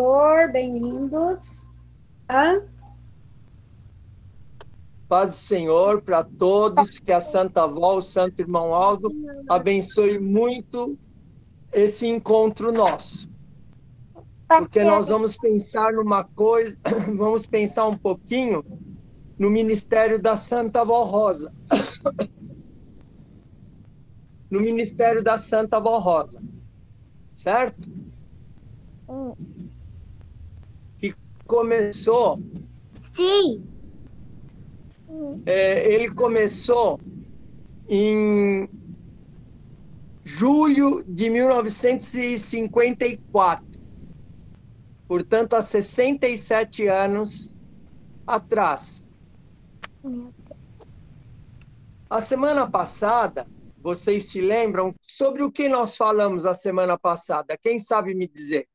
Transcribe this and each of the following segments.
pastor, bem-vindos. Paz do Senhor para todos, que a Santa Avó, o Santo Irmão Aldo, abençoe muito esse encontro nosso. Porque nós vamos pensar numa coisa, vamos pensar um pouquinho no ministério da Santa Avó Rosa. No ministério da Santa Avó Rosa, certo? Que começou... Sim. Ele começou em julho de 1954. Portanto, há 67 anos atrás. A semana passada, vocês se lembram sobre o que nós falamos a semana passada? Quem sabe me dizer?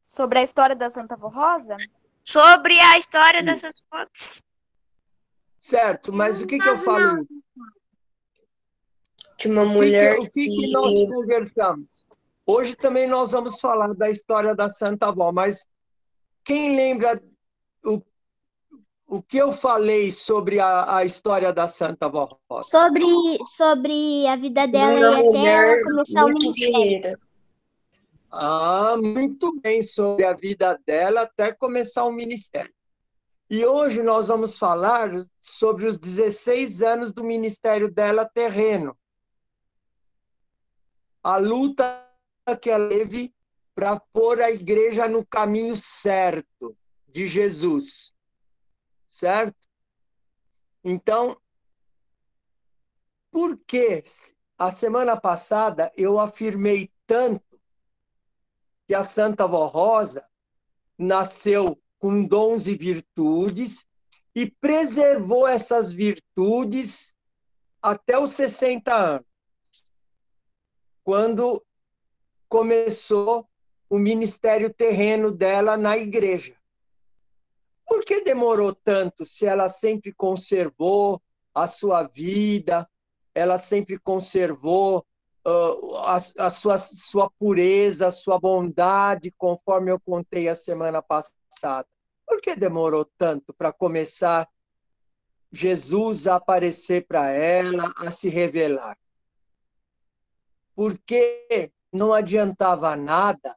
Sobre a história da Santa Avó Rosa? Sobre a história da Santa Avó. Certo, mas o que eu falei? De uma mulher o que nós conversamos? Hoje também nós vamos falar da história da Santa Avó, mas quem lembra o que eu falei sobre a história da Santa Avó Rosa? Sobre a vida dela uma e até mulher ela começar o muito ministério. guerreira. Muito bem, sobre a vida dela até começar o ministério. E hoje nós vamos falar sobre os 16 anos do ministério dela terreno. A luta que ela teve para pôr a igreja no caminho certo de Jesus. Certo? Então, por que a semana passada eu afirmei tanto que a Santa Avó Rosa nasceu com dons e virtudes e preservou essas virtudes até os 60 anos, quando começou o ministério terreno dela na igreja. Por que demorou tanto se ela sempre conservou a sua vida, ela sempre conservou a sua pureza, a sua bondade, conforme eu contei a semana passada? Por que demorou tanto para começar Jesus a aparecer para ela, a se revelar? Porque não adiantava nada.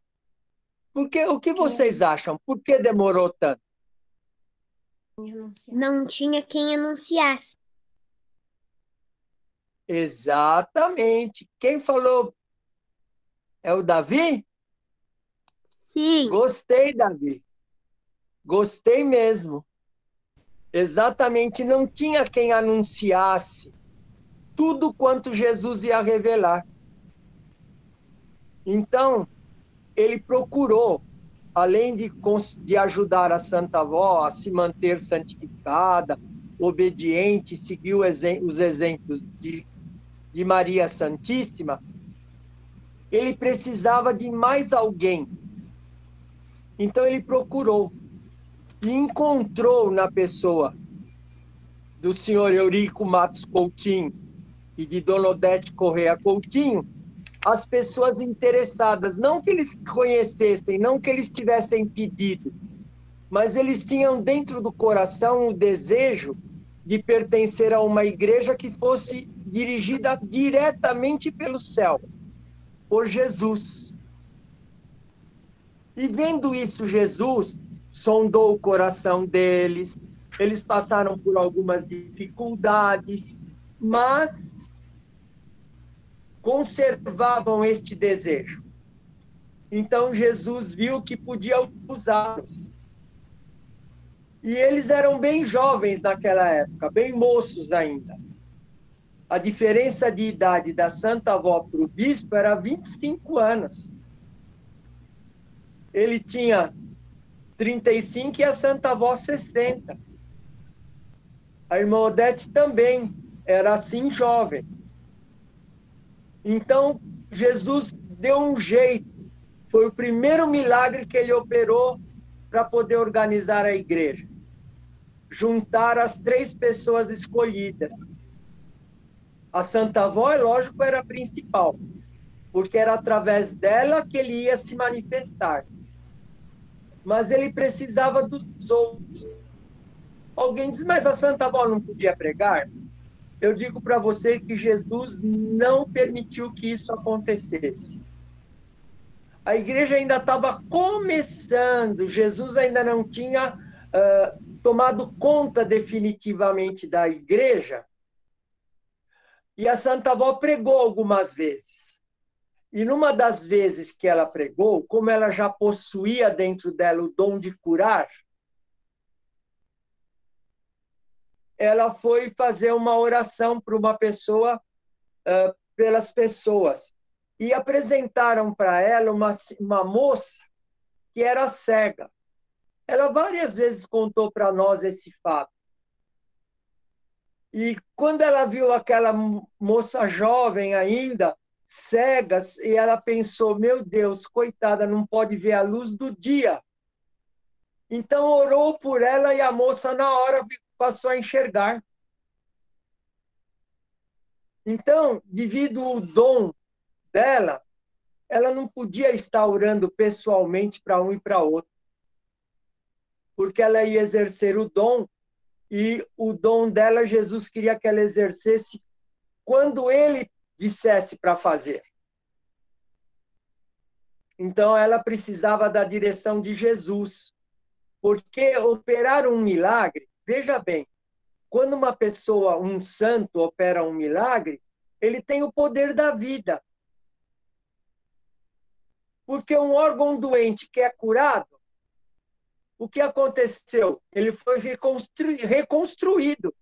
Porque, o que vocês acham? Por que demorou tanto? Não tinha quem anunciasse. Exatamente. Quem falou? É o Davi? Sim. Gostei, Davi. Gostei mesmo. Exatamente. Não tinha quem anunciasse tudo quanto Jesus ia revelar. Então, ele procurou, além de ajudar a Santa Avó a se manter santificada, obediente, seguir os exemplos de Maria Santíssima, ele precisava de mais alguém. Então ele procurou e encontrou na pessoa do senhor Eurico Matos Coutinho e de Dona Odete Correia Coutinho as pessoas interessadas, não que eles conhecessem, não que eles tivessem pedido, mas eles tinham dentro do coração o desejo de pertencer a uma igreja que fosse dirigida diretamente pelo céu, por Jesus. E vendo isso, Jesus sondou o coração deles, eles passaram por algumas dificuldades, mas conservavam este desejo. Então Jesus viu que podia usá-los. E eles eram bem jovens naquela época, bem moços ainda. A diferença de idade da Santa Avó para o bispo era 25 anos. Ele tinha 35 e a Santa Avó 60. A irmã Odete também era assim jovem. Então, Jesus deu um jeito. Foi o primeiro milagre que ele operou para poder organizar a igreja. Juntar as 3 pessoas escolhidas. A Santa Avó, é lógico, era a principal. porque era através dela que ele ia se manifestar. Mas ele precisava dos outros. Alguém diz, mas a Santa Avó não podia pregar? Eu digo para você que Jesus não permitiu que isso acontecesse. A igreja ainda estava começando, Jesus ainda não tinha tomado conta definitivamente da igreja, e a Santa Avó pregou algumas vezes. E numa das vezes que ela pregou, como ela já possuía dentro dela o dom de curar, ela foi fazer uma oração para uma pessoa, pelas pessoas. E apresentaram para ela uma moça que era cega. Ela várias vezes contou para nós esse fato. E quando ela viu aquela moça jovem ainda, cega, e ela pensou, meu Deus, coitada, não pode ver a luz do dia. Então orou por ela e a moça na hora passou a enxergar. Então, devido ao dom dela, ela não podia estar orando pessoalmente para um e para outro, porque ela ia exercer o dom, e o dom dela, Jesus queria que ela exercesse quando ele dissesse para fazer. Então, ela precisava da direção de Jesus, porque operar um milagre, veja bem, quando uma pessoa, um santo, opera um milagre, ele tem o poder da vida. Porque um órgão doente que é curado, o que aconteceu? Ele foi reconstruído.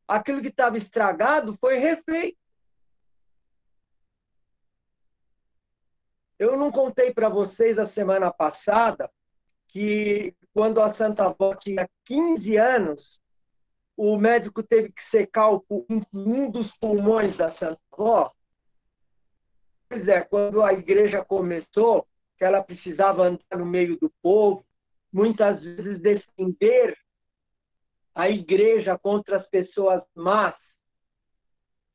Aquilo que estava estragado foi refeito. Eu não contei para vocês a semana passada que quando a Santa Avó tinha 15 anos, o médico teve que secar um dos pulmões da Santa Avó. Pois é, quando a igreja começou, que ela precisava andar no meio do povo, muitas vezes defender a igreja contra as pessoas más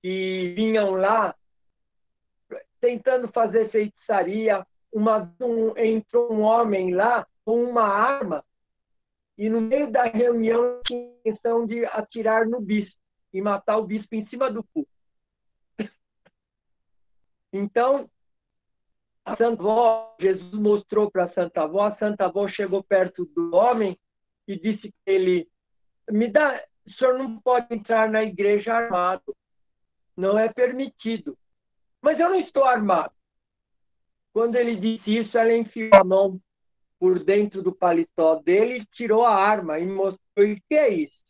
que vinham lá tentando fazer feitiçaria. Entrou um homem lá com uma arma e no meio da reunião tinha a intenção de atirar no bispo e matar o bispo em cima do púlpito. Então, a Santa Avó, Jesus mostrou para a Santa Avó chegou perto do homem e disse para ele, o senhor não pode entrar na igreja armado, não é permitido. Mas eu não estou armado. Quando ele disse isso, ela enfiou a mão por dentro do paletó dele, tirou a arma e mostrou o que é isso.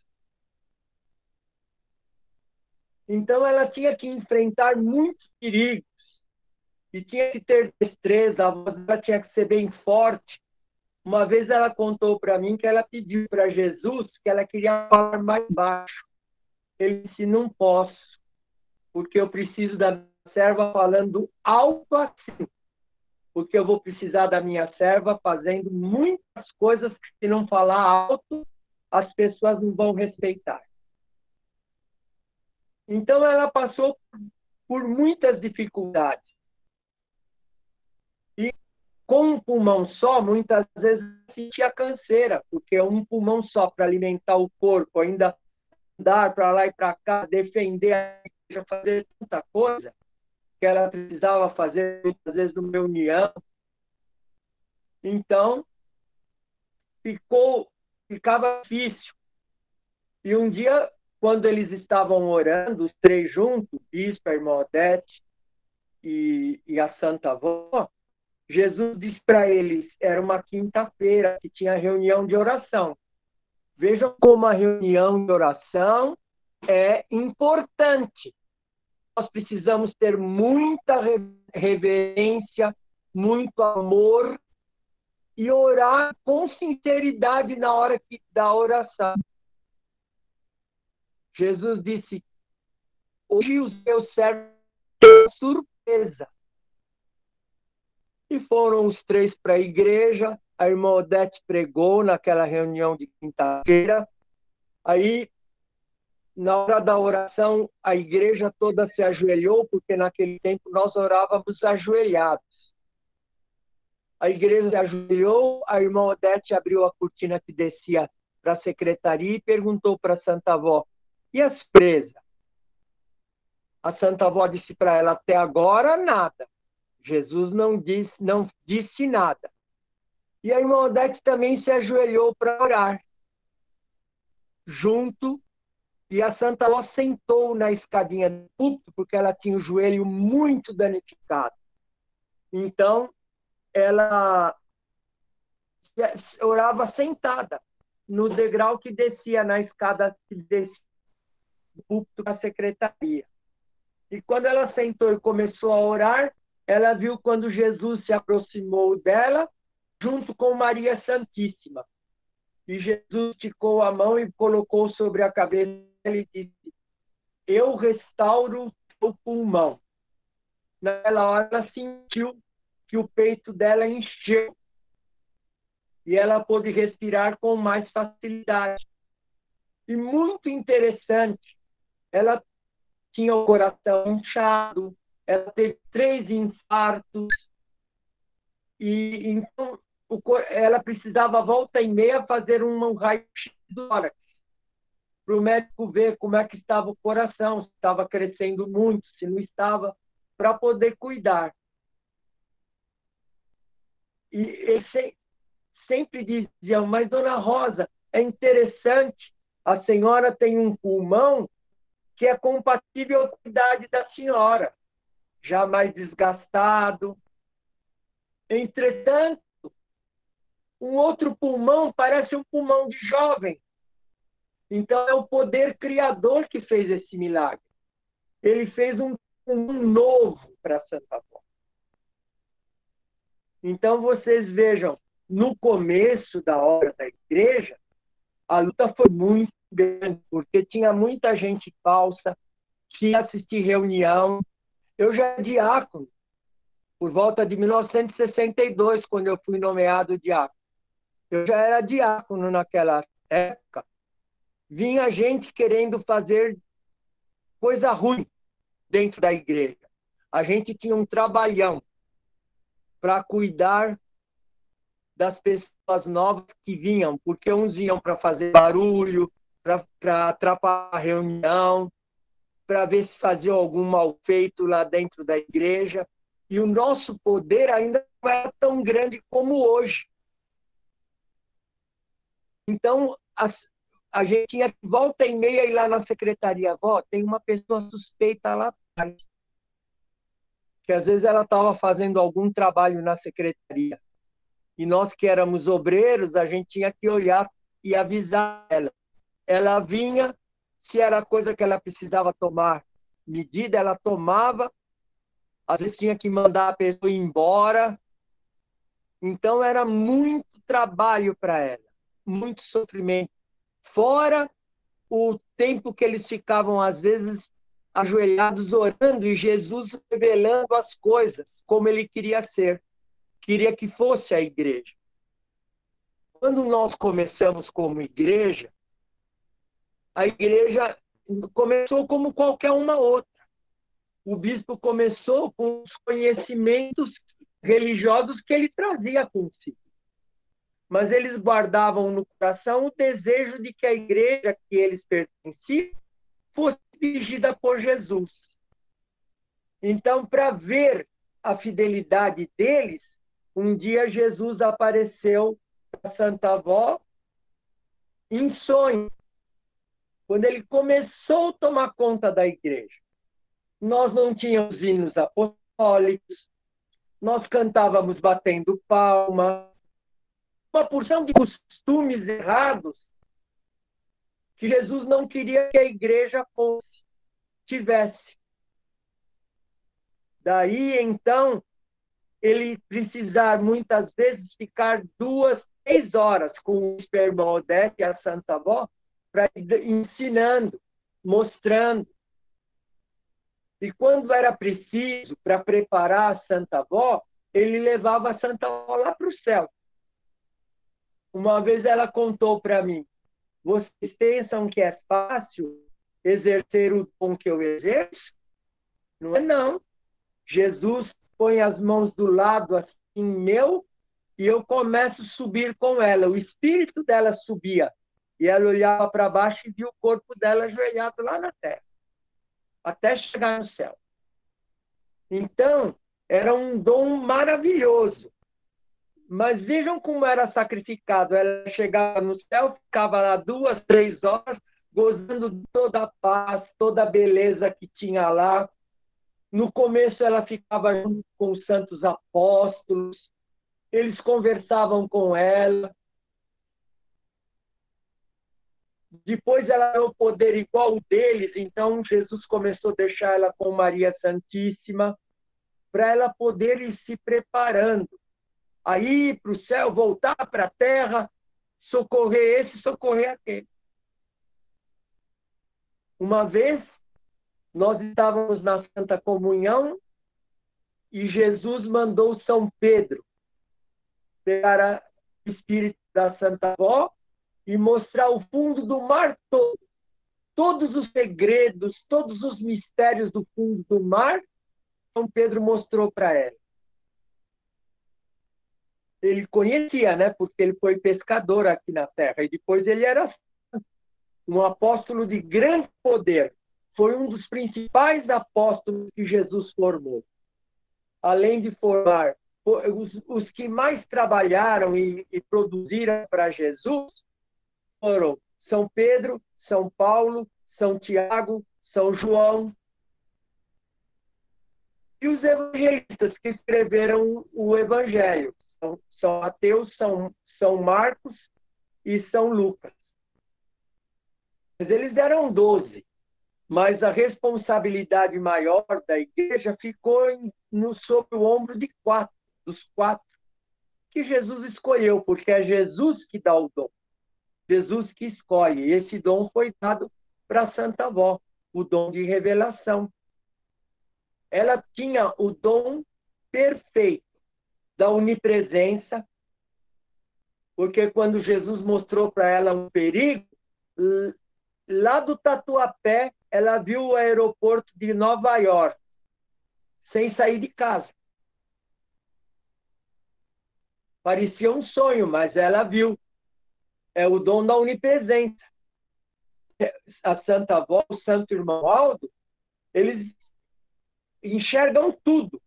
Então ela tinha que enfrentar muitos perigos e tinha que ter destreza, a voz dela tinha que ser bem forte. Uma vez ela contou para mim que ela pediu para Jesus que ela queria falar mais baixo. Ele disse, não posso, porque eu preciso da minha serva falando alto assim, porque eu vou precisar da minha serva fazendo muitas coisas que, se não falar alto, as pessoas não vão respeitar. Então ela passou por muitas dificuldades. E com um pulmão só, muitas vezes sentia canseira, porque um pulmão só para alimentar o corpo, ainda andar para lá e para cá, defender a igreja, fazer tanta coisa que ela precisava fazer muitas vezes numa reunião. Então, ficava difícil. E um dia, quando eles estavam orando, os três juntos, bispo, a irmã Odete e a Santa Avó, Jesus disse para eles, era uma quinta-feira, que tinha reunião de oração. Vejam como a reunião de oração é importante. Nós precisamos ter muita reverência, muito amor e orar com sinceridade na hora da oração. Jesus disse, hoje os meus servos têm surpresa. E foram os três para a igreja, a irmã Odete pregou naquela reunião de quinta-feira, aí na hora da oração, a igreja toda se ajoelhou, porque naquele tempo nós orávamos ajoelhados. A igreja se ajoelhou, a irmã Odete abriu a cortina que descia para a secretaria e perguntou para a Santa Avó, e a surpresa? A Santa Avó disse para ela, até agora nada. Jesus não disse nada. E a irmã Odete também se ajoelhou para orar. Junto, e a Santa Avó sentou na escadinha do púlpito, porque ela tinha o joelho muito danificado. Então, ela orava sentada, no degrau que descia na escada que descia do púlpito para a secretaria. E quando ela sentou e começou a orar, ela viu quando Jesus se aproximou dela, junto com Maria Santíssima. E Jesus esticou a mão e colocou sobre a cabeça dela e disse, eu restauro o teu pulmão. Naquela hora ela sentiu que o peito dela encheu. E ela pôde respirar com mais facilidade. E muito interessante, ela tinha o coração inchado, ela teve 3 infartos, e então ela precisava volta e meia fazer um raio-x do tórax, para o médico ver como é que estava o coração, se estava crescendo muito, se não estava, para poder cuidar. E eles sempre diziam, mas dona Rosa, é interessante, a senhora tem um pulmão que é compatível com a idade da senhora, já mais desgastado. Entretanto, um outro pulmão parece um pulmão de jovem. Então, é o poder criador que fez esse milagre. Ele fez um pulmão novo para Santa Avó. Então, vocês vejam, no começo da obra da igreja, a luta foi muito grande, porque tinha muita gente falsa que ia assistir reunião. Eu já era diácono, por volta de 1962, quando eu fui nomeado diácono. Eu já era diácono naquela época. Vinha gente querendo fazer coisa ruim dentro da igreja. A gente tinha um trabalhão para cuidar das pessoas novas que vinham, porque uns vinham para fazer barulho, para atrapalhar a reunião, para ver se fazia algum mal feito lá dentro da igreja. E o nosso poder ainda não era tão grande como hoje. Então, a gente tinha que volta e meia ir lá na secretaria. Vó, tem uma pessoa suspeita lá atrás. Que às vezes ela estava fazendo algum trabalho na secretaria. E nós que éramos obreiros, a gente tinha que olhar e avisar ela. Ela vinha, se era coisa que ela precisava tomar medida, ela tomava. Às vezes tinha que mandar a pessoa embora. Então era muito trabalho para ela, muito sofrimento. Fora o tempo que eles ficavam, às vezes, ajoelhados orando e Jesus revelando as coisas como ele queria ser. Queria que fosse a igreja. Quando nós começamos como igreja, a igreja começou como qualquer uma outra. O bispo começou com os conhecimentos religiosos que ele trazia consigo. Mas eles guardavam no coração o desejo de que a igreja que eles pertenciam fosse dirigida por Jesus. Então, para ver a fidelidade deles, um dia Jesus apareceu para Santa Avó em sonho, quando ele começou a tomar conta da igreja. Nós não tínhamos hinos apostólicos, nós cantávamos batendo palma, uma porção de costumes errados que Jesus não queria que a igreja tivesse. Daí, então, ele precisar muitas vezes ficar 2, 3 horas com o irmão Odete e a Santa Avó para ir ensinando, mostrando. E quando era preciso para preparar a Santa Avó, ele levava a Santa Avó lá para o céu. Uma vez ela contou para mim, vocês pensam que é fácil exercer o dom que eu exerço? Não é não. Jesus põe as mãos do lado assim meu e eu começo a subir com ela. O espírito dela subia e ela olhava para baixo e via o corpo dela ajoelhado lá na terra, até chegar no céu. Então, era um dom maravilhoso. Mas vejam como era sacrificado. Ela chegava no céu, ficava lá 2, 3 horas, gozando de toda a paz, toda a beleza que tinha lá. No começo ela ficava junto com os santos apóstolos, eles conversavam com ela. Depois ela tinha o poder igual o deles, então Jesus começou a deixar ela com Maria Santíssima, para ela poder ir se preparando. Aí para o céu, voltar para a terra, socorrer esse, socorrer aquele. Uma vez, nós estávamos na Santa Comunhão e Jesus mandou São Pedro pegar o espírito da Santa Avó e mostrar o fundo do mar todo. Todos os segredos, todos os mistérios do fundo do mar, São Pedro mostrou para ela. Ele conhecia, né? Porque ele foi pescador aqui na Terra. E depois ele era um apóstolo de grande poder. Foi um dos principais apóstolos que Jesus formou. Além de formar os que mais trabalharam e produziram para Jesus, foram São Pedro, São Paulo, São Tiago, São João. E os evangelistas que escreveram o Evangelho. São Mateus, São Marcos e São Lucas. Mas eles eram 12. Mas a responsabilidade maior da igreja ficou sob o ombro dos 4, que Jesus escolheu, porque é Jesus que dá o dom. Jesus que escolhe. E esse dom foi dado para a Santa Avó, o dom de revelação. Ela tinha o dom perfeito da onipresença, porque quando Jesus mostrou para ela um perigo, lá do Tatuapé, ela viu o aeroporto de Nova York, sem sair de casa. Parecia um sonho, mas ela viu. É o dom da onipresença. A Santa Avó, o Santo Irmão Aldo, eles enxergam tudo.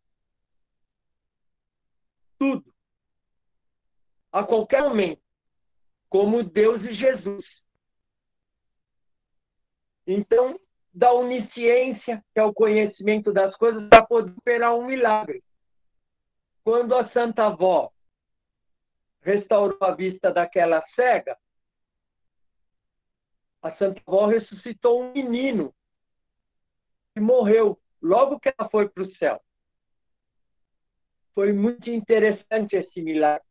Tudo. A qualquer momento. Como Deus e Jesus. Então, da onisciência, que é o conhecimento das coisas, para poder operar um milagre. Quando a Santa Avó restaurou a vista daquela cega, a Santa Avó ressuscitou um menino que morreu logo que ela foi para o céu. Foi muito interessante esse milagre,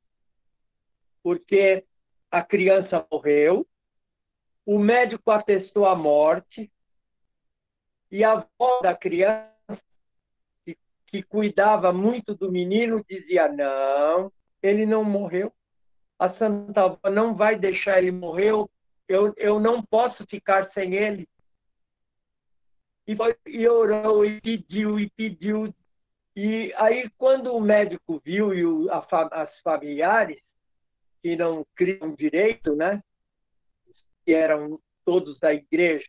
porque a criança morreu, o médico atestou a morte, e a avó da criança, que cuidava muito do menino, dizia: não, ele não morreu. A Santa Avó não vai deixar ele morrer, eu não posso ficar sem ele. E orou, e pediu, e pediu. E aí, quando o médico viu, e as familiares, que não criam direito, né? Que eram todos da igreja,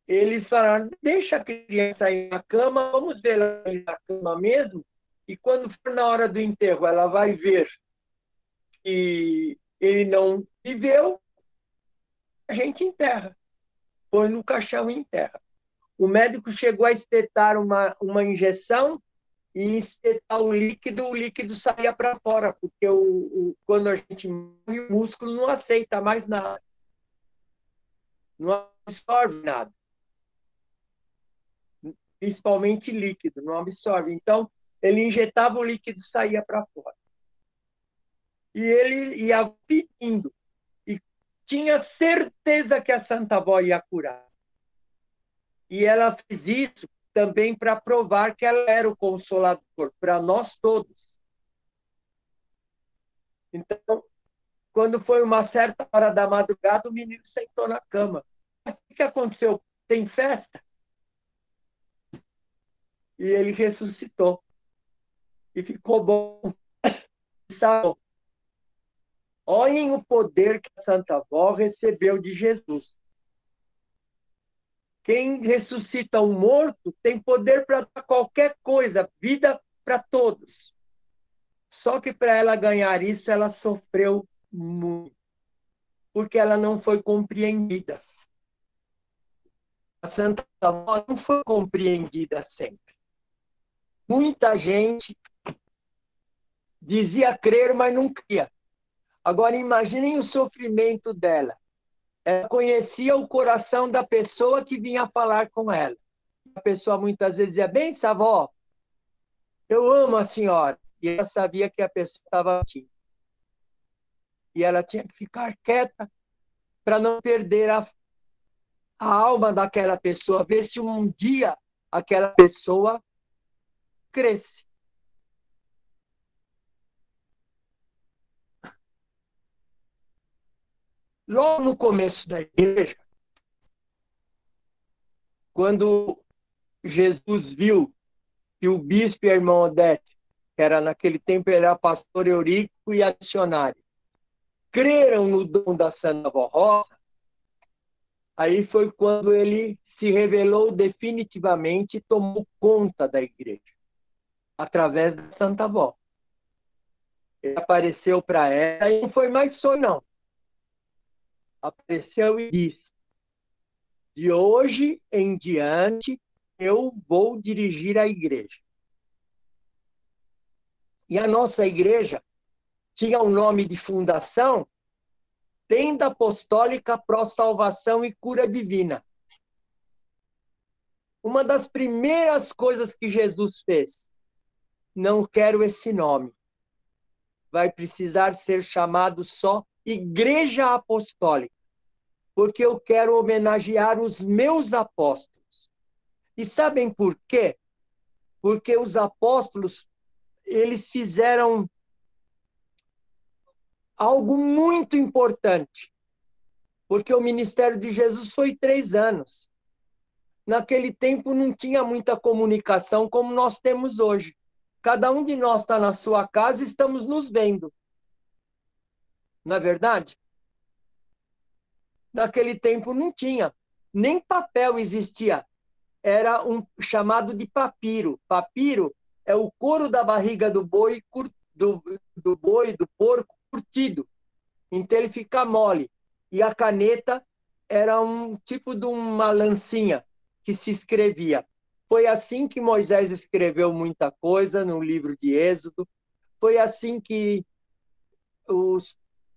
eles falaram: deixa a criança ir na cama, vamos ver ela ir na cama mesmo, e quando for na hora do enterro, ela vai ver que ele não viveu, a gente enterra. Põe no caixão e enterra. O médico chegou a espetar uma injeção e espetar o líquido saía para fora, porque quando a gente morre, o músculo não aceita mais nada. Não absorve nada. Principalmente líquido, não absorve. Então, ele injetava o líquido e saía para fora. E ele ia pedindo. E tinha certeza que a Santa Avó ia curar. E ela fez isso também para provar que ela era o consolador para nós todos. Então, quando foi uma certa hora da madrugada, o menino sentou na cama. o que aconteceu? Tem festa? E ele ressuscitou. E ficou bom. Olhem o poder que a Santa Avó recebeu de Jesus. Quem ressuscita um morto tem poder para qualquer coisa, vida para todos. Só que para ela ganhar isso, ela sofreu muito, porque ela não foi compreendida. A Santa Avó não foi compreendida sempre. Muita gente dizia crer, mas não cria. Agora imaginem o sofrimento dela. Ela conhecia o coração da pessoa que vinha falar com ela. A pessoa muitas vezes dizia, bem, avó, eu amo a senhora. E ela sabia que a pessoa estava aqui. E ela tinha que ficar quieta para não perder a alma daquela pessoa, ver se um dia aquela pessoa cresce. Logo no começo da igreja, quando Jesus viu que o bispo e a irmã Odete, que era naquele tempo era pastor Eurico e a missionária, creram no dom da Santa Avó Rosa, aí foi quando ele se revelou definitivamente e tomou conta da igreja, através da Santa Avó. Ele apareceu para ela e não foi mais sonho, não. Apareceu e disse, de hoje em diante, eu vou dirigir a igreja. E a nossa igreja tinha um nome de fundação, Tenda Apostólica Pró Salvação e Cura Divina. Uma das primeiras coisas que Jesus fez, não quero esse nome. Vai precisar ser chamado só Igreja Apostólica, porque eu quero homenagear os meus apóstolos. E sabem por quê? Porque os apóstolos, eles fizeram algo muito importante, porque o ministério de Jesus foi 3 anos. Naquele tempo não tinha muita comunicação como nós temos hoje. Cada um de nós está na sua casa e estamos nos vendo. Não é verdade? Naquele tempo não tinha. Nem papel existia. Era um chamado de papiro. Papiro é o couro da barriga do boi, do porco, curtido. Então ele fica mole. E a caneta era um tipo de uma lancinha que se escrevia. Foi assim que Moisés escreveu muita coisa no livro de Êxodo. Foi assim que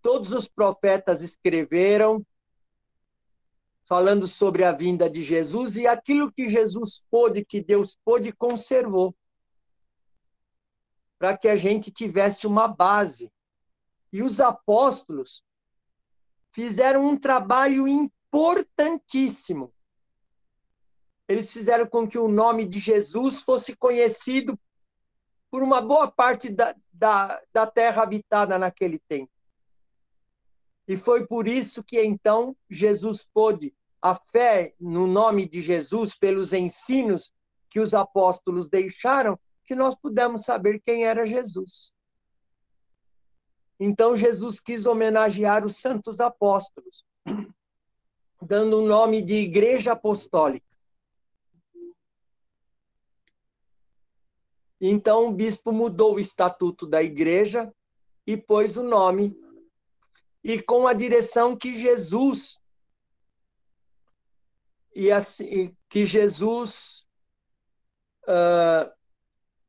todos os profetas escreveram, falando sobre a vinda de Jesus, e aquilo que Jesus pôde, que Deus pôde, conservou, para que a gente tivesse uma base. E os apóstolos fizeram um trabalho importantíssimo. Eles fizeram com que o nome de Jesus fosse conhecido por uma boa parte da terra habitada naquele tempo. E foi por isso que, então, Jesus pôde, a fé no nome de Jesus, pelos ensinos que os apóstolos deixaram, que nós pudemos saber quem era Jesus. Então, Jesus quis homenagear os santos apóstolos, dando o nome de Igreja Apostólica. Então, o bispo mudou o estatuto da igreja e pôs o nome, e com a direção que Jesus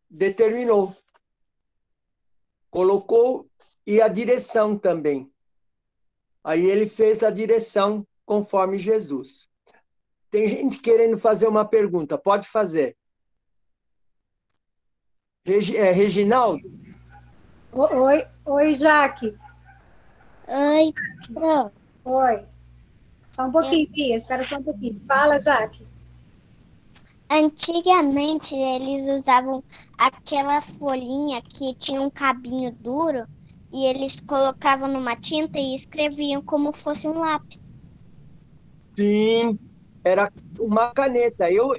determinou. Colocou, e a direção também. Aí ele fez a direção conforme Jesus. Tem gente querendo fazer uma pergunta, pode fazer. Reginaldo? Oi, Jaque. Oi, Pro. Oi. Só um pouquinho, Bia. Espera só um pouquinho. Fala, Jaque. Antigamente eles usavam aquela folhinha que tinha um cabinho duro e eles colocavam numa tinta e escreviam como fosse um lápis. Sim, era uma caneta. Eu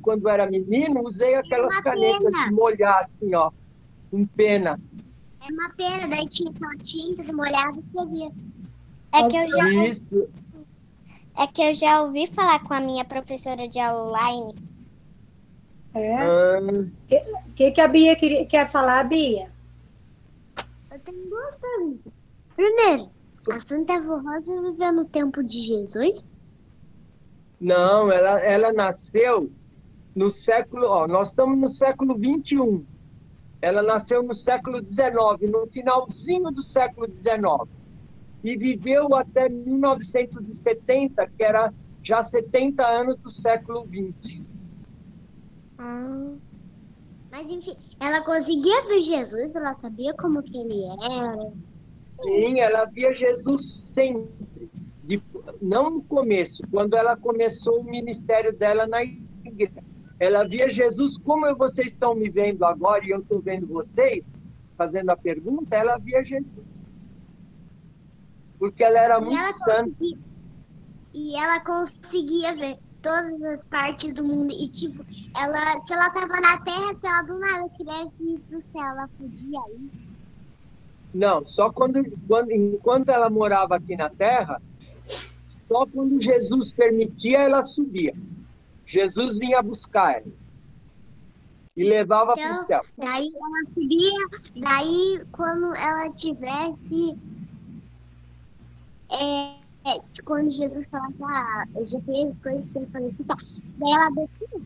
quando era menino, usei aquelas Uma canetas pena. de molhar, assim, ó, com pena. É uma pena, daí tinha aquela tinta, você molhava e escrevia. Isso. É que eu já ouvi falar com a minha professora de aula online. É. Ah, O que a Bia quer falar, Bia? Eu tenho duas perguntas. Primeiro, a Santa Rosa viveu no tempo de Jesus? não, ela nasceu no século, ó, nós estamos no século 21. Ela nasceu no século 19, no finalzinho do século 19. E viveu até 1970, que era já 70 anos do século 20. Mas enfim, ela conseguia ver Jesus, ela sabia como que ele era. Sim, ela via Jesus sempre. Não no começo, quando ela começou o ministério dela na igreja. Ela via Jesus como vocês estão me vendo agora e eu estou vendo vocês, fazendo a pergunta, ela via Jesus. Porque ela era muito santa. E ela conseguia ver todas as partes do mundo. E tipo, ela, se ela tava na Terra, se ela do nada quisesse ir pro céu, ela podia ir. Não, só enquanto ela morava aqui na Terra, só quando Jesus permitia, ela subia. Jesus vinha buscar ela e levava para o céu. Daí ela subia, daí quando ela tivesse. Quando Jesus falasse, eu já fiz coisas que ele falou assim, tá. Daí ela descia.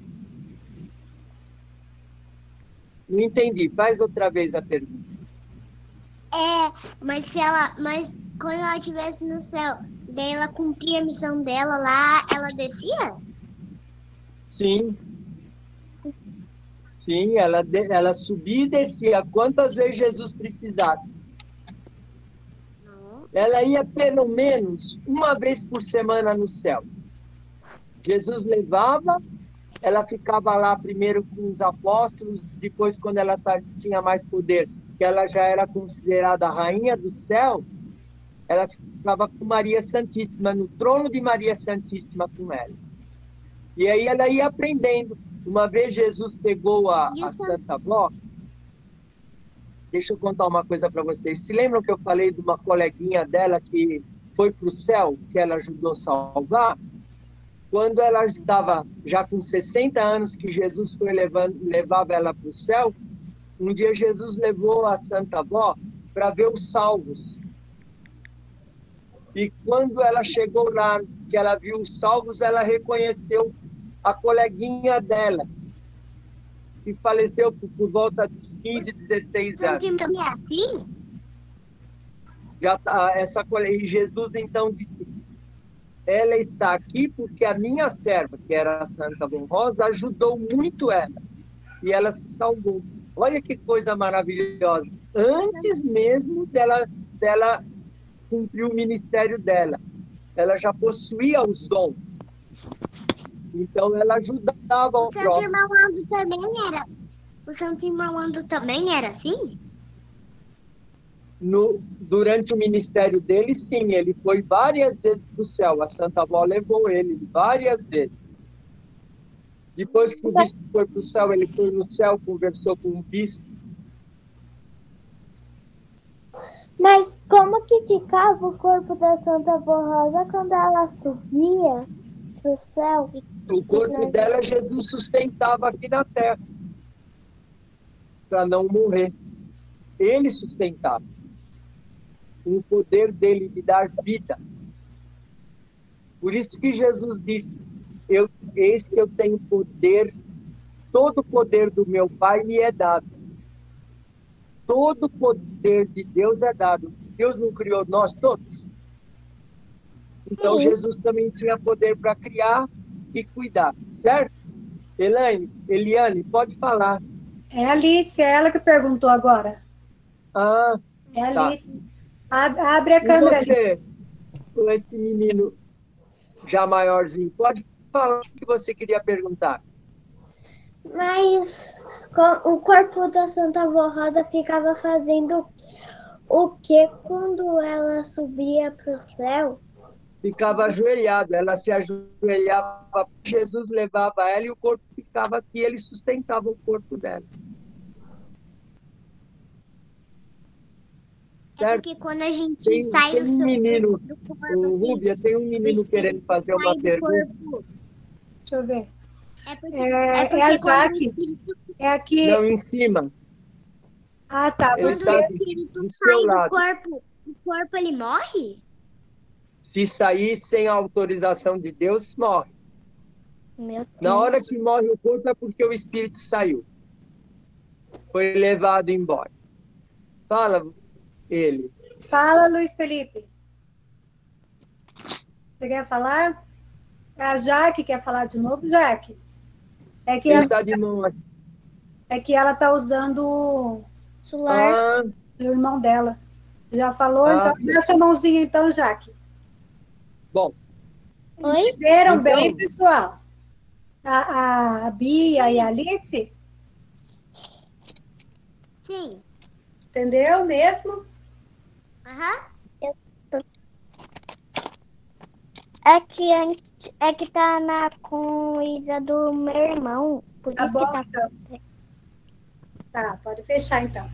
Não entendi. Faz outra vez a pergunta. Mas quando ela estivesse no céu, daí ela cumpria a missão dela lá, ela descia? Sim. Sim, ela subia e descia quantas vezes Jesus precisasse. Ela ia pelo menos uma vez por semana no céu. Jesus levava, ela ficava lá primeiro com os apóstolos, depois, quando ela tinha mais poder, que ela já era considerada a rainha do céu, ela ficava com Maria Santíssima, no trono de Maria Santíssima com ela. E aí ela ia aprendendo. Uma vez Jesus pegou a Santa Avó. Deixa eu contar uma coisa para vocês. Se lembram que eu falei de uma coleguinha dela que foi para o céu, que ela ajudou a salvar? Quando ela estava já com 60 anos, que Jesus levava ela para o céu, um dia Jesus levou a Santa Avó para ver os salvos. E quando ela chegou lá, que ela viu os salvos, ela reconheceu a coleguinha dela, que faleceu por volta dos 15, 16 anos. Já tá, e Jesus então disse: ela está aqui porque a minha serva, que era a Santa Rosa, ajudou muito ela. E ela se salvou. Olha que coisa maravilhosa. Antes mesmo dela cumprir o ministério dela, ela já possuía os dons. Então ela ajudava o próximo. O Santo Irmão Ando também era assim? Durante o ministério dele, sim, ele foi várias vezes para o céu. A Santa Avó levou ele várias vezes. Depois que o bispo foi para o céu, ele foi no céu, conversou com o bispo. Mas como que ficava o corpo da Santa Avó Rosa quando ela subia para o céu? O corpo dela, Jesus sustentava aqui na terra, para não morrer. Ele sustentava. O poder dele de dar vida. Por isso que Jesus disse: eis que eu tenho poder, todo o poder do meu Pai me é dado. Todo o poder de Deus é dado. Deus não criou nós todos? Então Sim. Jesus também tinha poder para criar e cuidar, certo? Eliane, pode falar. É a Alice, é ela que perguntou agora. Ah, É a tá. Alice. Abre a E câmera. você, com esse menino já maiorzinho, pode falar o que você queria perguntar. Mas o corpo da Santa Avó Rosa ficava fazendo o que quando ela subia para o céu? ficava ajoelhado, ela se ajoelhava, Jesus levava ela e o corpo ficava aqui, ele sustentava o corpo dela. É Certo? porque quando a gente Tem sai um menino, do corpo, o Rúbia, tem um o menino querendo espírito fazer uma sai do pergunta. corpo. Deixa eu ver. É porque, É porque a quando o Jaque. espírito, É aqui. Não, em cima. Ah, tá. Ele quando Você. está o espírito do seu sai do lado. corpo, o corpo ele morre? Se sair sem a autorização de Deus, morre. Meu Na Deus. hora que morre o corpo é porque o espírito saiu. Foi levado embora. Fala ele. Fala, Luiz Felipe. Você quer falar? É a Jaque quer falar de novo, Jaque? É que Ele ela, está de mão assim. é que ela tá usando o Celular. irmão dela. Já falou? Então, Sim. dá sua mãozinha então, Jaque. Bom, Oi? Entenderam Então- bem, pessoal? A Bia e a Alice? Sim. Entendeu mesmo? Aham. É que tá na coisa do meu irmão. Por Tá isso bom, que tá. então. Tá, pode fechar então.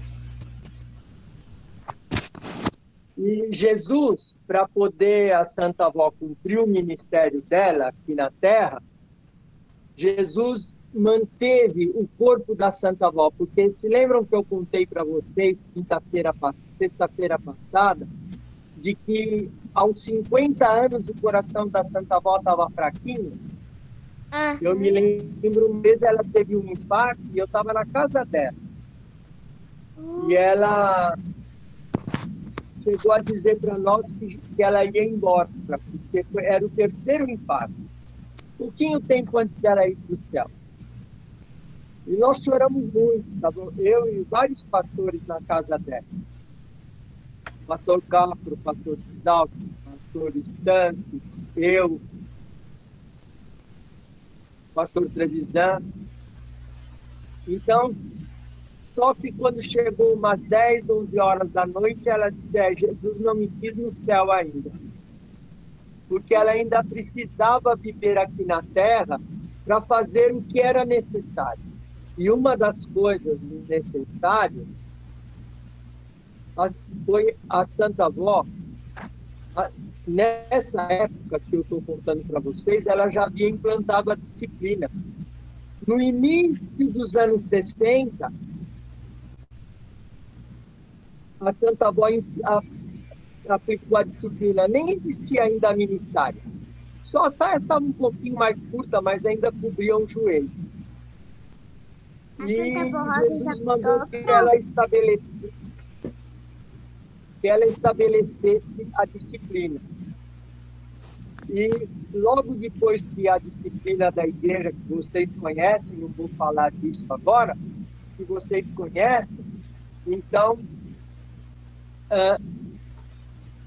e Jesus, para poder a Santa Avó cumprir o ministério dela aqui na Terra, Jesus manteve o corpo da Santa Avó, porque se lembram que eu contei para vocês sexta-feira passada, de que aos 50 anos o coração da Santa Avó estava fraquinho? Ah, Eu me lembro, um mês ela teve um infarto e eu estava na casa dela. E ela chegou a dizer para nós que ela ia embora, porque era o terceiro infarto. Pouquinho tempo antes dela ir para o céu. E nós choramos muito, tá bom? Eu e vários pastores na casa dela. Pastor Castro, pastor Sidalto, pastor Stance, eu, pastor Trevisan. Então, só que quando chegou umas 10, 11 horas da noite, ela disse: Jesus não me quis no céu ainda. Porque ela ainda precisava viver aqui na Terra para fazer o que era necessário. E uma das coisas necessárias foi a Santa Avó. Nessa época que eu estou contando para vocês, ela já havia implantado a disciplina. No início dos anos 60, a Santa Avó aplicou a disciplina. Nem existia ainda a ministária. Só a saia estava um pouquinho mais curta, mas ainda cobria o joelho. A E Santa Avó Rosa Jesus já mandou botou que ela estabelecesse a disciplina. E logo depois que a disciplina da igreja, que vocês conhecem, não vou falar disso agora, que vocês conhecem, então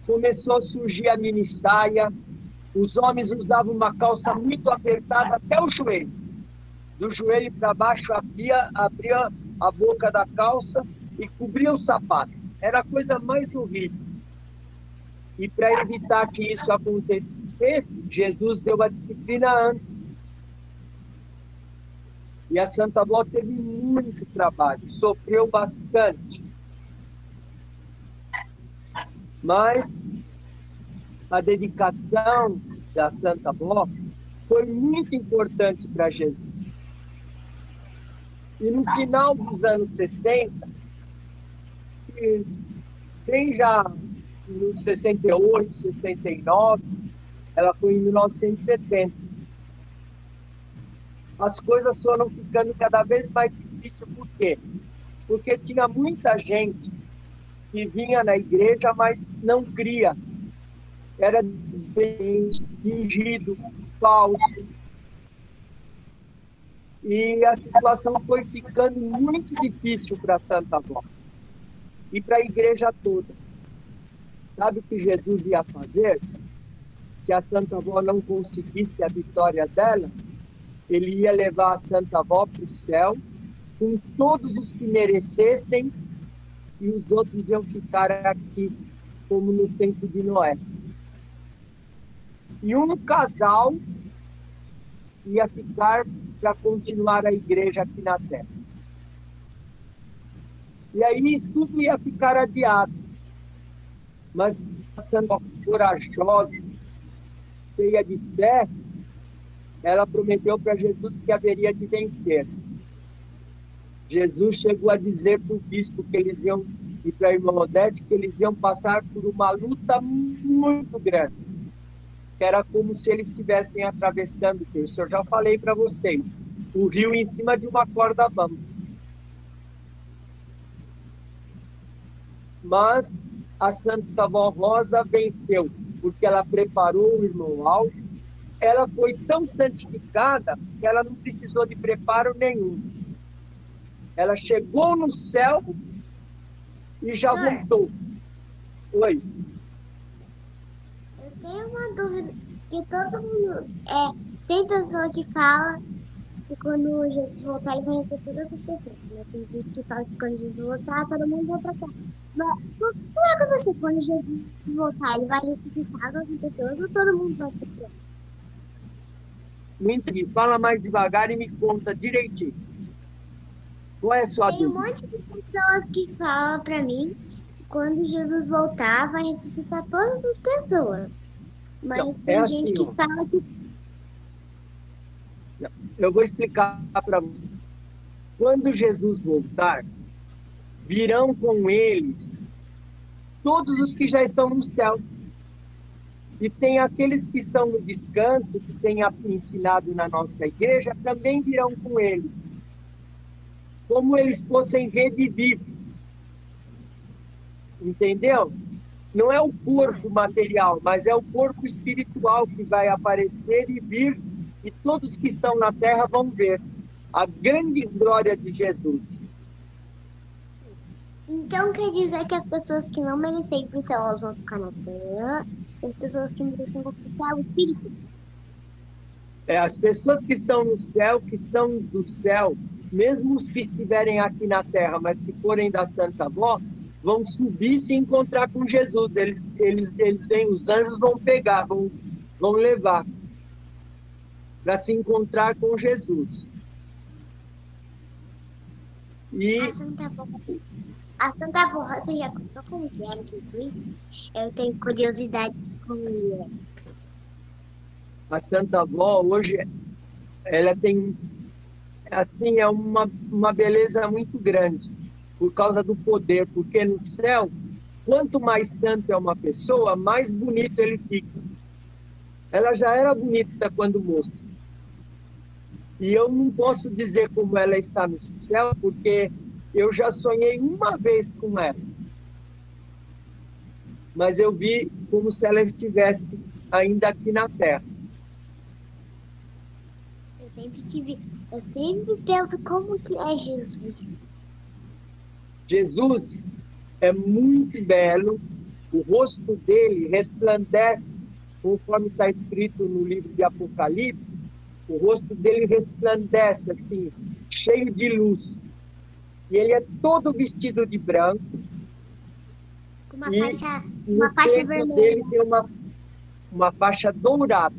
começou a surgir a minissaia. Os homens usavam uma calça muito apertada até o joelho. Do joelho para baixo abria a boca da calça e cobria o sapato. Era a coisa mais horrível. E para evitar que isso acontecesse, Jesus deu a disciplina antes. E a Santa Avó teve muito trabalho, sofreu bastante. Mas a dedicação da Santa Avó foi muito importante para Jesus. E no final dos anos 60, bem já em 68, 69, ela foi em 1970. As coisas foram ficando cada vez mais difíceis. Por quê? Porque tinha muita gente que vinha na igreja, mas não cria. Era desbeniente, fingido, falso. E a situação foi ficando muito difícil para a Santa Avó e para a igreja toda. Sabe o que Jesus ia fazer? Se a Santa Avó não conseguisse a vitória dela, ele ia levar a Santa Avó para o céu com todos os que merecessem e os outros iam ficar aqui, como no tempo de Noé. E um casal ia ficar para continuar a igreja aqui na Terra. E aí tudo ia ficar adiado. Mas a santa corajosa, cheia de fé, ela prometeu para Jesus que haveria de vencer. Jesus chegou a dizer para o bispo que eles iam, e para a irmã Odete, que eles iam passar por uma luta muito grande. Que era como se eles estivessem atravessando, que isso eu já falei para vocês, o rio em cima de uma corda bamba. Mas a Santa Avó Rosa venceu, porque ela preparou o irmão Alves. Ela foi tão santificada que ela não precisou de preparo nenhum. Ela chegou no céu e já voltou. Oi. Eu tenho uma dúvida, que todo mundo... tem pessoa que fala que quando Jesus voltar, ele vai receber todas as pessoas. Né? Tem gente que fala que quando Jesus voltar, todo mundo vai pra cá. Mas o que vai acontecer quando Jesus voltar? Ele vai ressuscitar todas as pessoas ou todo mundo vai pra cá? Não entendi. Fala mais devagar e me conta direitinho. Qual é a sua Tem um dúvida? monte de pessoas que falam pra mim que quando Jesus voltar, vai ressuscitar todas as pessoas. Mas Não, tem é gente assim, que ó. fala que... Eu vou explicar para você. Quando Jesus voltar, virão com eles todos os que já estão no céu. E tem aqueles que estão no descanso, que têm ensinado na nossa igreja, também virão com eles. Como eles fossem redividos. Entendeu? Não é o corpo material, mas é o corpo espiritual que vai aparecer e vir, e todos que estão na terra vão ver a grande glória de Jesus. Então quer dizer que as pessoas que não merecem ir pro céu, elas vão ficar na terra, e as pessoas que merecem vão pro céu, o espírito. As pessoas que estão no céu, que estão do céu, mesmo os que estiverem aqui na terra, mas que forem da Santa Avó, vão subir e se encontrar com Jesus. Eles vêm, os anjos vão pegar, vão levar para se encontrar com Jesus. E A Santa Avó Rosa já contou como que era Jesus? Eu tenho curiosidade de como ele é. a Santa Avó, hoje, ela tem, assim, é uma beleza muito grande, por causa do poder, porque no céu, quanto mais santo é uma pessoa, mais bonito ele fica. Ela já era bonita quando moça. E eu não posso dizer como ela está no céu, porque eu já sonhei uma vez com ela. Mas eu vi como se ela estivesse ainda aqui na Terra. Eu sempre penso como que é Jesus. Jesus é muito belo, o rosto dele resplandece, conforme está escrito no livro de Apocalipse, o rosto dele resplandece, assim, cheio de luz. E ele é todo vestido de branco. Com uma E faixa, no uma faixa peito vermelha. dele tem uma faixa dourada.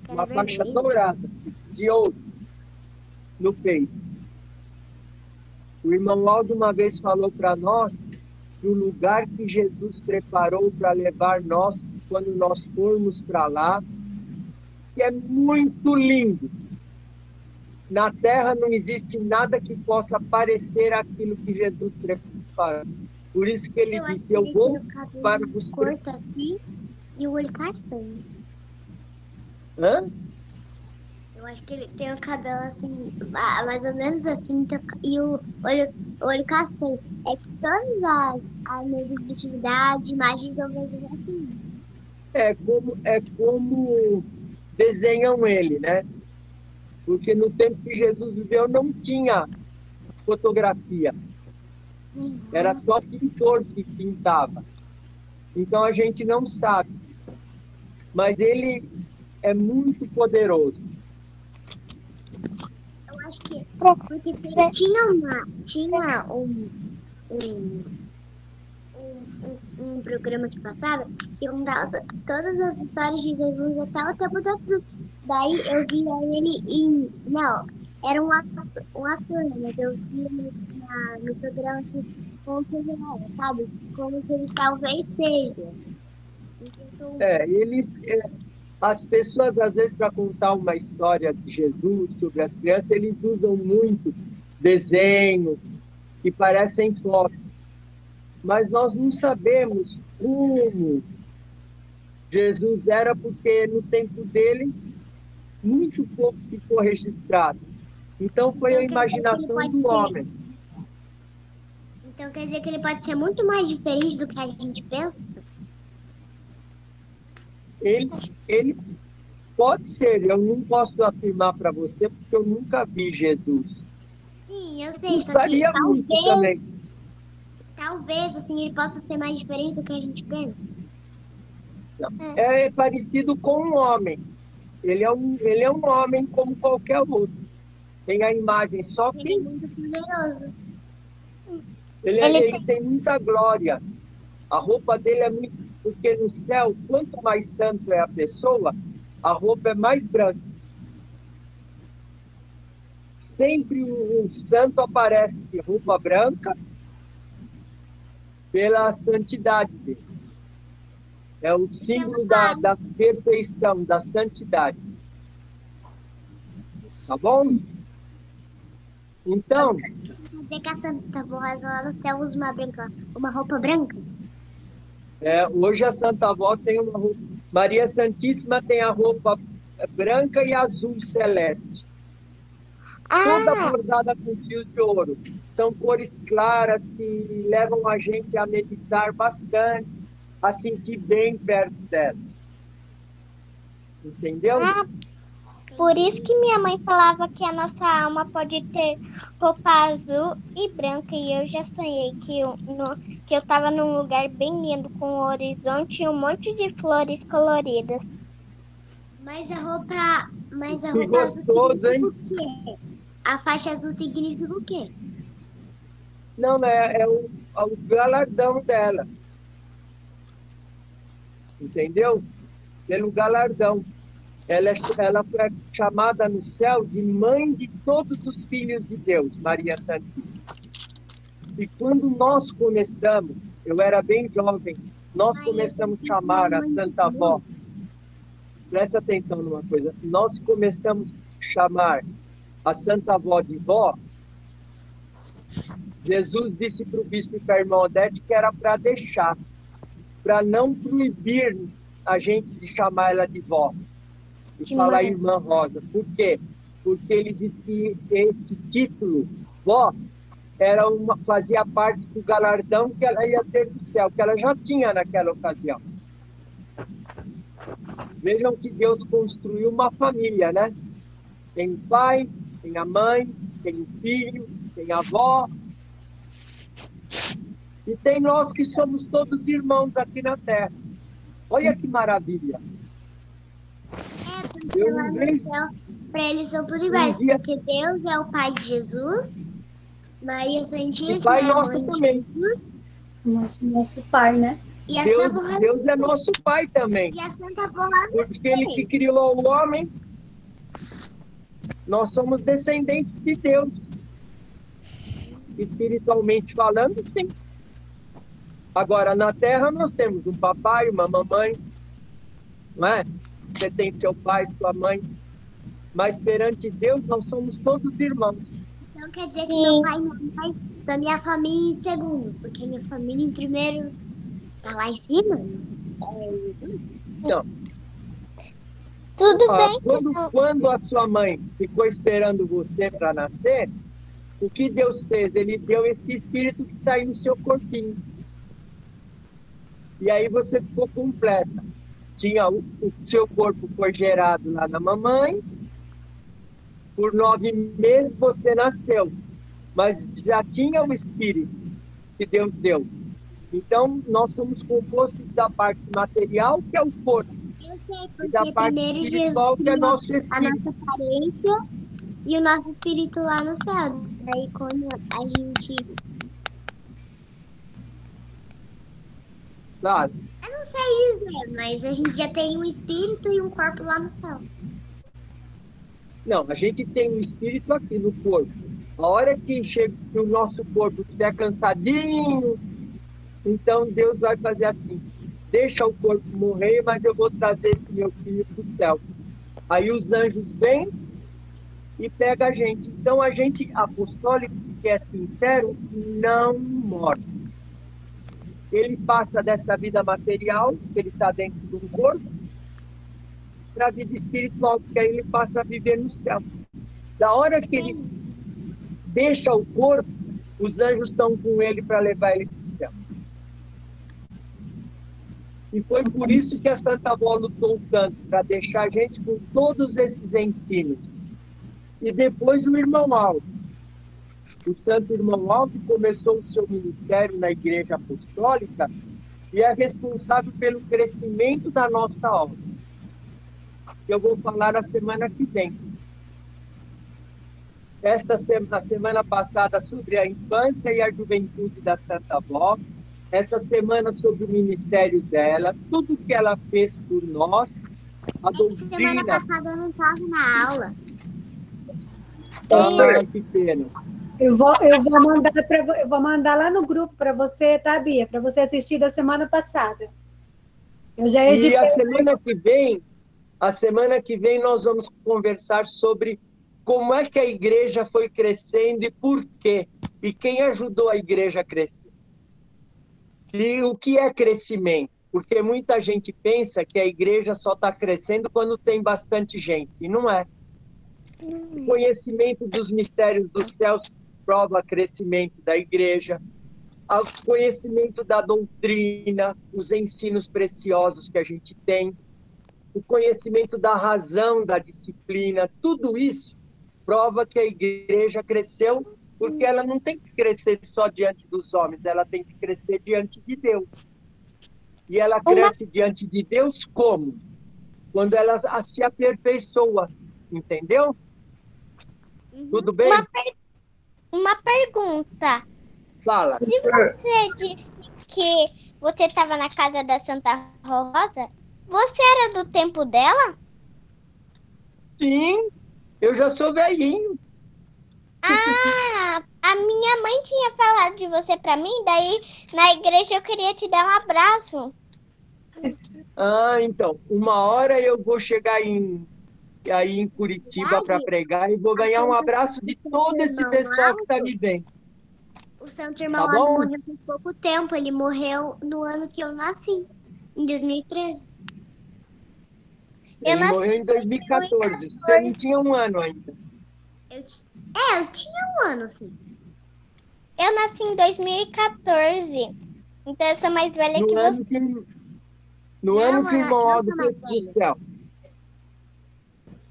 Que era Uma faixa vermelha. dourada, assim, de ouro, no peito. O irmão Aldo uma vez falou para nós que o lugar que Jesus preparou para levar nós, quando nós formos para lá, que é muito lindo. Na Terra não existe nada que possa parecer aquilo que Jesus preparou. Por isso que ele Eu acho disse, que eu ele vou tem o cabelo para os... curto assim e o olho castanho. Hã? Eu acho que ele tem o cabelo assim, mais ou menos assim, e o olho castanho. É que todas as minhas atividades, imagens eu vejo assim. É como desenham ele, né? Porque no tempo que Jesus viveu não tinha fotografia. Era só pintor que pintava. Então a gente não sabe. Mas ele é muito poderoso. Eu acho que porque tinha um um programa que passava que contava todas as histórias de Jesus até o tempo da cruz. Daí eu via ele em. Não, era um ator, né? Mas eu via no programa que como que ele era, sabe? Como que ele talvez seja. Então, As pessoas, às vezes, para contar uma história de Jesus sobre as crianças, eles usam muito desenho que parecem fotos. Mas nós não sabemos como Jesus era, porque no tempo dele, muito pouco ficou registrado. Então, foi a imaginação do homem. Então quer dizer que ele pode ser muito mais diferente do que a gente pensa? Ele pode ser, eu não posso afirmar para você, porque eu nunca vi Jesus. Sim, eu sei, Gostaria só que muito também. talvez assim, ele possa ser mais diferente do que a gente pensa. É parecido com um homem. Ele é um homem como qualquer outro. Tem a imagem, só Ele é que muito poderoso. ele tem muita glória. A roupa dele é muito... Porque no céu, quanto mais santo é a pessoa, a roupa é mais branca. Sempre o santo aparece de roupa branca pela santidade dele. É o símbolo da perfeição, da santidade. Tá bom? Então, Quer dizer que a Santa Rosa lá no céu usa uma roupa branca? hoje a Santa Avó tem uma roupa... Maria Santíssima tem a roupa branca e azul celeste. Toda bordada com fios de ouro. São cores claras que levam a gente a meditar bastante, a sentir bem perto dela. Entendeu? Por isso que minha mãe falava que a nossa alma pode ter roupa azul e branca. E eu já sonhei que eu estava num lugar bem lindo, com um horizonte e um monte de flores coloridas. Mas a roupa Que gostoso, hein? o quê? A faixa azul significa o quê? Não, é o galardão dela. Entendeu? Pelo galardão. Ela foi chamada no céu de mãe de todos os filhos de Deus, Maria Santíssima. E quando nós começamos, eu era bem jovem, nós começamos a chamar a Santa Avó. Presta atenção numa coisa. Nós começamos a chamar a Santa Avó de vó. Jesus disse para o bispo e para a irmã Odete que era para deixar, para não proibir a gente de chamar ela de vó. E falar irmã Rosa. Por quê? Porque ele disse que esse título, vó, fazia parte do galardão que ela ia ter do céu, que ela já tinha naquela ocasião. Vejam que Deus construiu uma família, né? Tem o pai, tem a mãe, tem o filho, tem a avó. E tem nós que somos todos irmãos aqui na Terra. Olha que maravilha. Porque lá no céu, para eles são tudo iguais, porque Deus é o pai de Jesus, Maria Santíssima e pai é a nosso mãe também. de Jesus. Nosso pai, né? E a Deus é nosso pai também. E a Santa Rosa porque ele que criou o homem, nós somos descendentes de Deus. Espiritualmente falando, sim. Agora, na Terra, nós temos um papai, uma mamãe, não é? Você tem seu pai, sua mãe. Mas perante Deus, nós somos todos irmãos. Então quer dizer que meu pai e minha mãe da minha família em segundo, porque minha família em primeiro tá lá em cima. Não. Tudo bem. Quando a sua mãe ficou esperando você para nascer, o que Deus fez? Ele deu esse espírito que está aí no seu corpinho. E aí você ficou completa. Tinha o seu corpo foi gerado lá na mamãe. Por 9 meses você nasceu. Mas já tinha o espírito que Deus deu. Então, nós somos compostos da parte material, que é o corpo. Eu sei, porque e da parte primeiro espiritual, Jesus que é nosso a espírito. nossa aparência e o nosso espírito lá no céu. Daí quando a gente Claro. Eu não sei dizer, mas a gente já tem um espírito e um corpo lá no céu. Não, a gente tem um espírito aqui no corpo. A hora que chega que o nosso corpo estiver cansadinho, então Deus vai fazer assim: deixa o corpo morrer, mas eu vou trazer esse meu filho para o céu. Aí os anjos vêm e pegam a gente. Então a gente apostólico, que é sincero, não morre. Ele passa dessa vida material, que ele está dentro de um corpo, para a vida espiritual, porque aí ele passa a viver no céu. Da hora que ele deixa o corpo, os anjos estão com ele para levar ele para o céu. E foi por isso que a Santa Avó lutou tanto, para deixar a gente com todos esses ensinos. E depois o irmão Aldo. O santo irmão Aldo começou o seu ministério na Igreja Apostólica e é responsável pelo crescimento da nossa obra. Eu vou falar na semana que vem. A semana passada sobre a infância e a juventude da Santa Avó, essa semana sobre o ministério dela, tudo que ela fez por nós, a doutrina... Semana passada eu não estava na aula. Que pena. Eu vou mandar lá no grupo para você, tá, Bia? Para você assistir da semana passada. Eu já editei. E a semana que vem nós vamos conversar sobre como é que a igreja foi crescendo e por quê. E quem ajudou a igreja a crescer. E o que é crescimento? Porque muita gente pensa que a igreja só está crescendo quando tem bastante gente. E não é. O conhecimento dos mistérios dos céus prova crescimento da igreja. O conhecimento da doutrina, os ensinos preciosos que a gente tem. O conhecimento da razão, da disciplina. Tudo isso prova que a igreja cresceu, porque ela não tem que crescer só diante dos homens, ela tem que crescer diante de Deus. E ela cresce diante de Deus como? Quando ela se aperfeiçoa, entendeu? Tudo bem? Uma pergunta. Fala. Se você disse que você estava na casa da Santa Rosa, você era do tempo dela? Sim, eu já sou velhinho. Ah, a minha mãe tinha falado de você pra mim, daí na igreja eu queria te dar um abraço. Ah, então, uma hora eu vou chegar aí em Curitiba para pregar e vou ganhar um abraço de todo esse pessoal que está me vendo. O santo irmão Tá bom? Aldo morreu por pouco tempo. Ele morreu no ano que eu nasci, em 2013. Ele morreu em 2014. Você não tinha um ano ainda. Eu tinha um ano, sim. Eu nasci em 2014, então eu sou mais velha que você. No ano que o irmão Aldo foi pro céu.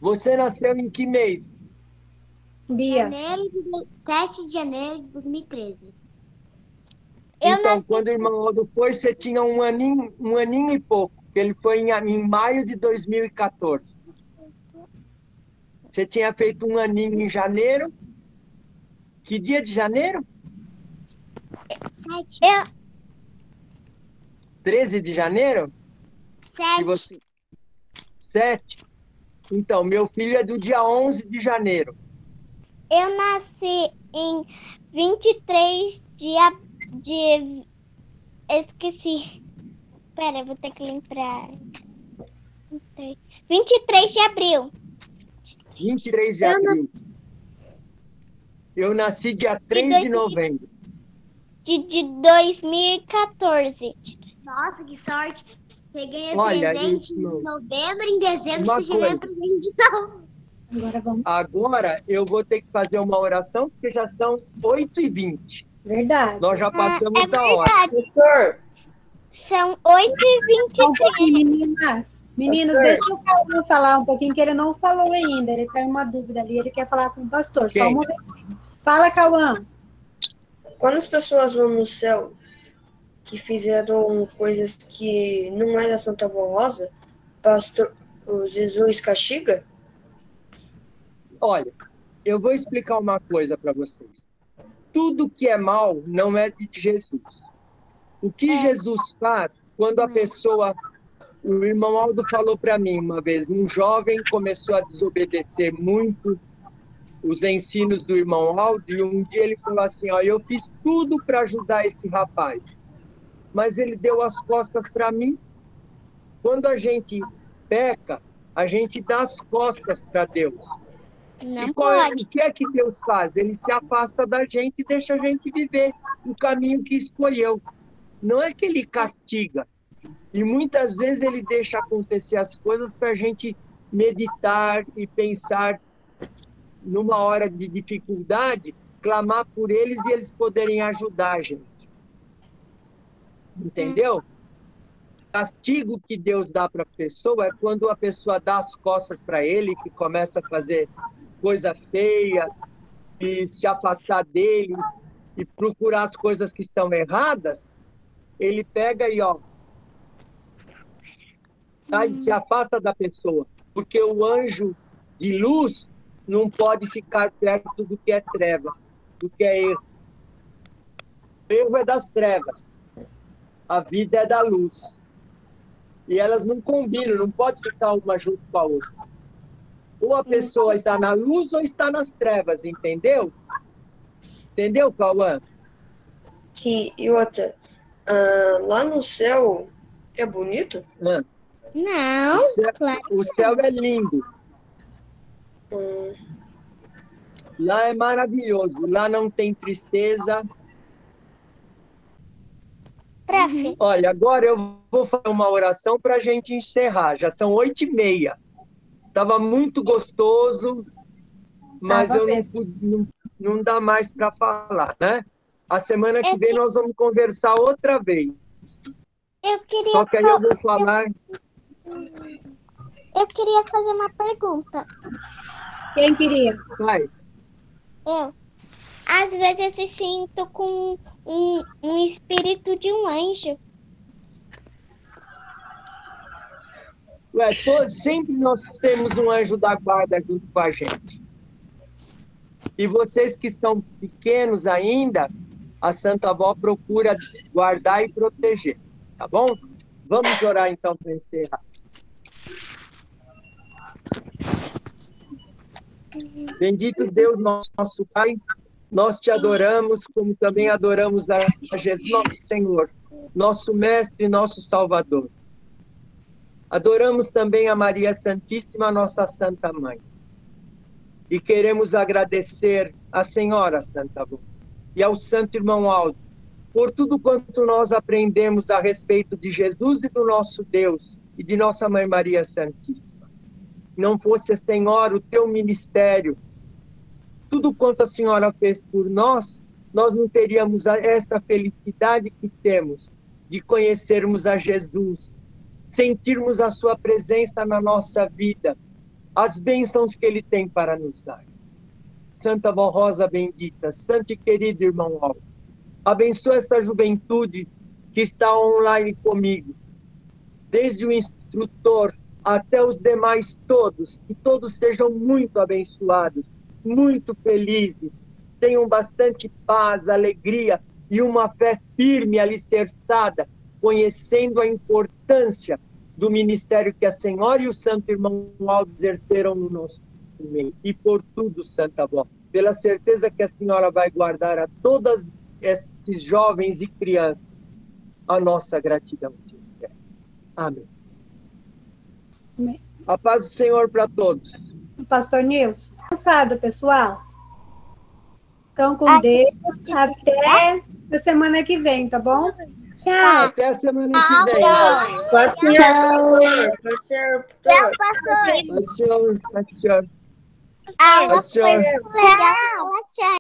Você nasceu em que mês? Bia. 7 de janeiro de 2013. Então, quando o irmão Aldo foi, você tinha um aninho e pouco. Ele foi em maio de 2014. Você tinha feito um aninho em janeiro. Que dia de janeiro? 13 de janeiro? 7. 7. Então, meu filho é do dia 11 de janeiro. Eu nasci em 23 de... Esqueci. Pera, eu vou ter que lembrar. 23 de abril. 23 de abril. Eu nasci dia 3 de novembro. De 2014. Nossa, que sorte. Você ganha Olha, presente em novembro, em dezembro você já ganha presente de novo. Agora eu vou ter que fazer uma oração, porque já são 8h20. Verdade. Nós já passamos da hora. Professor. São 8h23. Meninos, deixa o Cauã falar um pouquinho, que ele não falou ainda. Ele tem uma dúvida ali, ele quer falar com o pastor. Só um momentinho. Fala, Cauã. Quando as pessoas vão no céu que fizeram coisas que não é da Santa Avó Rosa, o Jesus castiga? Olha, eu vou explicar uma coisa para vocês. Tudo que é mal não é de Jesus. O que Jesus faz quando a pessoa... O irmão Aldo falou para mim uma vez, um jovem começou a desobedecer muito os ensinos do irmão Aldo, e um dia ele falou assim, ó, eu fiz tudo para ajudar esse rapaz, mas ele deu as costas para mim. Quando a gente peca, a gente dá as costas para Deus. Não E pode. o que é que Deus faz? Ele se afasta da gente e deixa a gente viver o caminho que escolheu. Não é que ele castiga. E muitas vezes ele deixa acontecer as coisas para a gente meditar e pensar numa hora de dificuldade, clamar por eles e eles poderem ajudar a gente. Entendeu? O castigo que Deus dá para a pessoa é quando a pessoa dá as costas para ele, que começa a fazer coisa feia, e se afastar dele, e procurar as coisas que estão erradas, ele pega e, ó, se afasta da pessoa, porque o anjo de luz não pode ficar perto do que é trevas, do que é erro. O erro é das trevas, a vida é da luz. E elas não combinam, não pode ficar uma junto com a outra. Ou a pessoa está na luz ou está nas trevas, entendeu? Entendeu, Cauã? E outra, lá no céu é bonito? Não, claro. O céu é lindo. Lá é maravilhoso. Lá não tem tristeza. Prof. Olha, agora eu vou fazer uma oração para a gente encerrar. Já são 8h30. Estava muito gostoso, mas eu não dá mais para falar, né? A semana que vem nós vamos conversar outra vez. Eu queria Só que aí eu vou falar... Eu queria fazer uma pergunta. Quem queria? Faz. Eu. Às vezes eu sinto com um espírito de um anjo. Ué, sempre nós temos um anjo da guarda junto com a gente. E vocês que estão pequenos ainda, a Santa Avó procura guardar e proteger. Tá bom? Vamos orar então para encerrar. Bendito Deus, nosso Pai, nós te adoramos, como também adoramos a Jesus, nosso Senhor, nosso Mestre e nosso Salvador. Adoramos também a Maria Santíssima, nossa Santa Mãe. E queremos agradecer à Senhora Santa Avó e ao Santo Irmão Aldo por tudo quanto nós aprendemos a respeito de Jesus e do nosso Deus e de nossa Mãe Maria Santíssima. Não fosse, Senhora, o teu ministério, tudo quanto a Senhora fez por nós, nós não teríamos esta felicidade que temos de conhecermos a Jesus, sentirmos a sua presença na nossa vida, as bênçãos que Ele tem para nos dar. Santa Avó Rosa bendita, santo e querido irmão Aldo, abençoa esta juventude que está online comigo, desde o instrutor até os demais todos, que todos sejam muito abençoados, muito felizes, tenham bastante paz, alegria e uma fé firme, alicerçada, conhecendo a importância do ministério que a Senhora e o Santo Irmão Aldo exerceram no nosso meio. E por tudo, Santa Avó, pela certeza que a Senhora vai guardar a todos esses jovens e crianças, a nossa gratidão sincera. Amém. Amém. A paz do Senhor para todos. Pastor Nilson, cansado, pessoal? Então, com Deus, até a semana que vem, tá bom? Tchau. Até a semana que vem. Pode ser, pastor. Pode ser, Tchau, pastor. pastor. Pode ser. A aula foi muito legal. Tchau.